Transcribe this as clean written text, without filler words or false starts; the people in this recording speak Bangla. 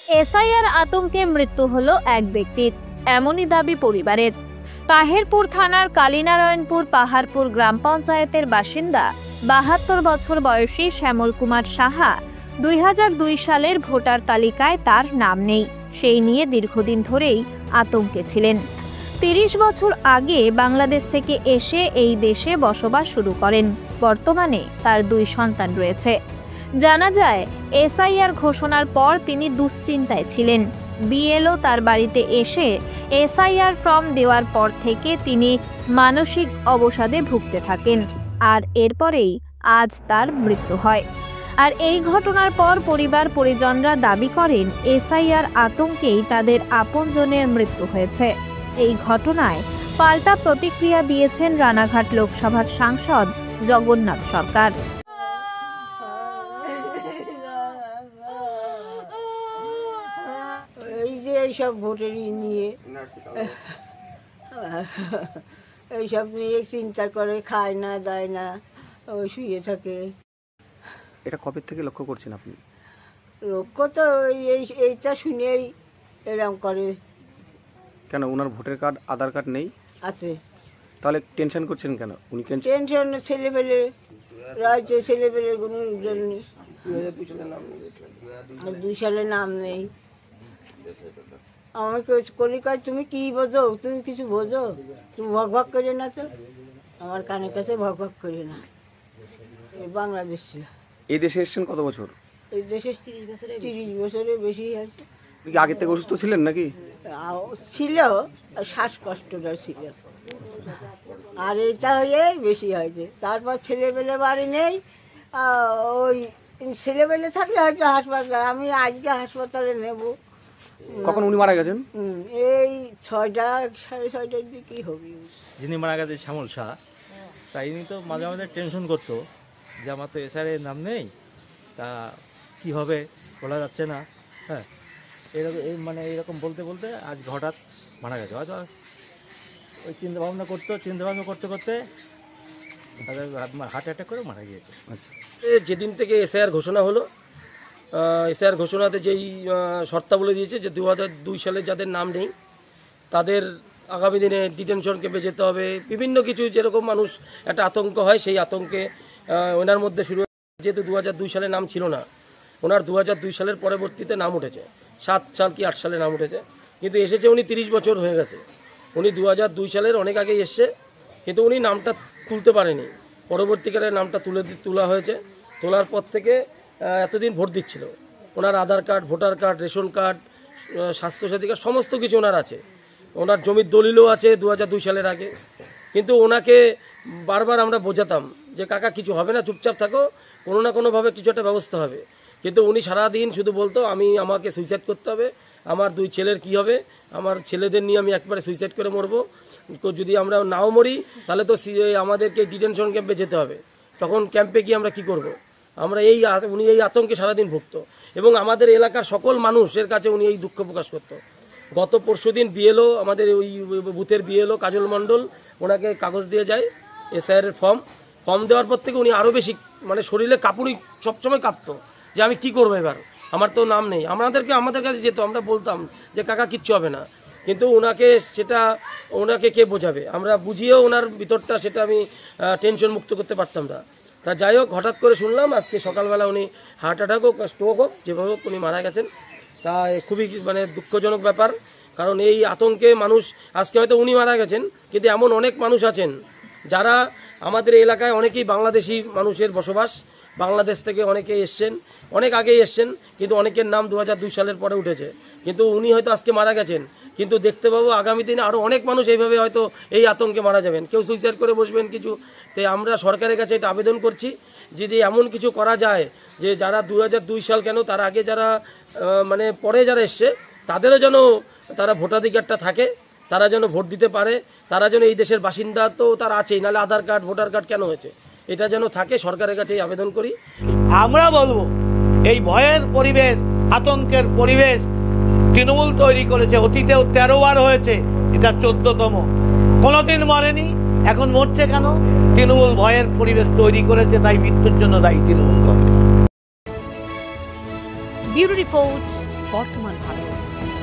এসআইআর আতঙ্কে মৃত্যু হলো এক ব্যক্তির, এমনই দাবি পরিবারের। তাহেরপুর থানার কালীনারায়ণপুর পাহাড়পুর গ্রাম পঞ্চায়েতের বাসিন্দা ৭২ বছর বয়সী শ্যামল কুমার সাহা ২০০২ সালের ভোটার তালিকায় তার নাম নেই। সেই নিয়ে দীর্ঘদিন ধরেই আতঙ্কে ছিলেন। ৩০ বছর আগে বাংলাদেশ থেকে এসে এই দেশে বসবাস শুরু করেন। বর্তমানে তার ২ সন্তান রয়েছে। জানা যায়, এসআইআর ঘোষণার পর তিনি দুশ্চিন্তায় ছিলেন। বিএলও তার বাড়িতে এসে এসআইআর ফর্ম দেওয়ার পর থেকে তিনি মানসিক অবসাদে ভুগতে থাকেন, আর এরপরেই আজ তার মৃত্যু হয়। আর এই ঘটনার পর পরিবার পরিজনরা দাবি করেন এসআইআর আতঙ্কেই তাদের আপনজনের মৃত্যু হয়েছে। এই ঘটনায় পাল্টা প্রতিক্রিয়া দিয়েছেন রানাঘাট লোকসভার সাংসদ জগন্নাথ সরকার। এই যে এইসব ভোটেরই নিয়ে এইসব নিয়ে চিন্তা করে, খায় না, দেয় না, ওই শুয়ে থাকে। এটা কবে থেকে লক্ষ্য করছেন আপনি? লক্ষ্য তো এইটা শুনেই এরকম করে। কেন, ওনার ভোটার কার্ড আধার কার্ড নেই? আছে। তাহলে টেনশন করছেন কেন? উনি টেনশন ছেলেপেলে রয়েছে, ছেলেপেলের কোনো জন্য ২ সালে নাম নেই। আমাকে করি কাজ, তুমি কি বোঝো? তুমি কিছু বোঝো? তুমি ভগ ভগ করে না, তো আমার কানের কাছে ভগ ভগ করে না। বাংলাদেশ এই দেশে এসেছেন কত বছর? এই দেশে ৩০ বছরের বেশি আছে। আগে থেকে অসুস্থ ছিলেন নাকি? ছিল, শ্বাসকষ্টটা ছিল, আর এটা হয়ে বেশি হয়েছে। তারপর ছেলেবেলে বাড়ি নেই, ওই ছেলেবেলে থাকলে হয়তো হাসপাতাল, আমি আজকে হাসপাতালে নেব। কখন উনি মারা গেছেন? এই ৬টা ৬:৩০ দিকে হবে। যিনি মারা গেছে শ্যামল শাহ, তাই ইনি তো মাঝে মাঝে টেনশন করতো যে আমার তো এসআইআর নাম নেই, তা কী হবে বলা যাচ্ছে না। হ্যাঁ, এরকম এরকম বলতে বলতে আজ হঠাৎ মারা গেছে। হয়তো ওই চিন্তাভাবনা করতে করতে হার্ট অ্যাটাক করে মারা গিয়েছে। আচ্ছা, যেদিন থেকে এসআইআর ঘোষণা হলো, এসআইআর ঘোষণাতে যেই শর্তাবলী দিয়েছে যে ২০০২ সালে যাদের নাম নেই তাদের আগামী দিনে ডিটেনশন ক্যাম্পে যেতে হবে, বিভিন্ন কিছু যেরকম মানুষ একটা আতঙ্ক হয়, সেই আতঙ্কে ওনার মধ্যে শুরু হয়েছে। যেহেতু ২০০২ সালে নাম ছিল না, ওনার ২০০২ সালের পরবর্তীতে নাম উঠেছে, ৭ সাল কি 8 সালে নাম উঠেছে, কিন্তু এসেছে উনি ৩০ বছর হয়ে গেছে। উনি ২০০২ সালের অনেক আগেই এসছে, কিন্তু উনি নামটা তুলতে পারেনি। পরবর্তীকালে নামটা তোলা হয়েছে। তোলার পর থেকে এতদিন ভোট দিচ্ছিল। ওনার Aadhaar card, voter card, ration card, Swasthya Sathi card, সমস্ত কিছু ওনার আছে। ওনার জমির দলিলও আছে ২০০২ সালের আগে। কিন্তু ওনাকে বারবার আমরা বোঝাতাম যে কাকা কিছু হবে না, চুপচাপ থাকো, কোনো না কোনোভাবে কিছু একটা ব্যবস্থা হবে। কিন্তু উনি সারাদিন শুধু বলতো আমাকে সুইসাইড করতে হবে, আমার 2 ছেলের কি হবে, আমার ছেলেদের নিয়ে আমি একবারে সুইসাইড করে মরবো, যদি আমরা নাও মরি তাহলে তো আমাদেরকে ডিটেনশন ক্যাম্পে যেতে হবে, তখন ক্যাম্পে গিয়ে আমরা কি করব। উনি এই আতঙ্কে সারাদিন ভুগত, এবং আমাদের এলাকার সকল মানুষের কাছে উনি এই দুঃখ প্রকাশ করত। গত পরশুদিন বিএলও, আমাদের ওই বুথের বিএলও কাজল মণ্ডল, ওনাকে কাগজ দিয়ে যায় এসআইআর ফর্ম দেওয়ার পর থেকে উনি আরও বেশি শরীরে কাঁপুনি সবসময় কাঁপতো যে আমি কি করবো এবার, আমার তো নাম নেই। আমাদের কাছে যেত, আমরা বলতাম যে কাকা কিচ্ছু হবে না, কিন্তু ওনাকে কে বোঝাবে, আমরা বুঝিয়েও ওনার ভিতরটা সেটা আমি টেনশন মুক্ত করতে পারতাম না। তা যাই হোক, হঠাৎ করে শুনলাম আজকে সকালবেলা উনি হার্ট অ্যাটাক হোক, স্ট্রোক হোক, যেভাবে হোক উনি মারা গেছেন। তা খুবই দুঃখজনক ব্যাপার, কারণ এই আতঙ্কে মানুষ, আজকে হয়তো উনি মারা গেছেন, কিন্তু এমন অনেক মানুষ আছেন যারা আমাদের এলাকায়, অনেকেই বাংলাদেশি মানুষের বসবাস, বাংলাদেশ থেকে অনেকে এসছেন, অনেক আগেই এসছেন, কিন্তু অনেকের নাম ২০০২ সালের পরে উঠেছে। কিন্তু উনি হয়তো আজকে মারা গেছেন, কিন্তু দেখতে পাবো আগামী দিনে আরও অনেক মানুষ এইভাবে হয়তো এই আতঙ্কে মারা যাবেন, কেউ সুইসাইড করে বসবেন কিছু। তাই আমরা সরকারের কাছে এটা আবেদন করছি, যদি এমন কিছু করা যায় যে যারা ২০০২ সাল কেন, তার আগে যারা পরে যারা এসছে, তাদেরও যেন তারা ভোটাধিকারটা থাকে, তারা যেন ভোট দিতে পারে, তারা যেন এই দেশের বাসিন্দা তো তারা আছেই, নাহলে আধার কার্ড, ভোটার কার্ড কেন হয়েছে, এটা যেন থাকে। সরকারের কাছে আবেদন করি। আমরা বলবো এই ভয়ের পরিবেশ, আতঙ্কের পরিবেশ তৃণমূল তৈরি করেছে। অতীতেও 13 বার হয়েছে, এটা 14তম। কোনোদিন মরেনি, এখন মরছে কেন? তৃণমূল ভয়ের পরিবেশ তৈরি করেছে, তাই মৃত্যুর জন্য দায়ী তৃণমূল কংগ্রেস। ব্যুরো রিপোর্ট, বর্তমান ভারত।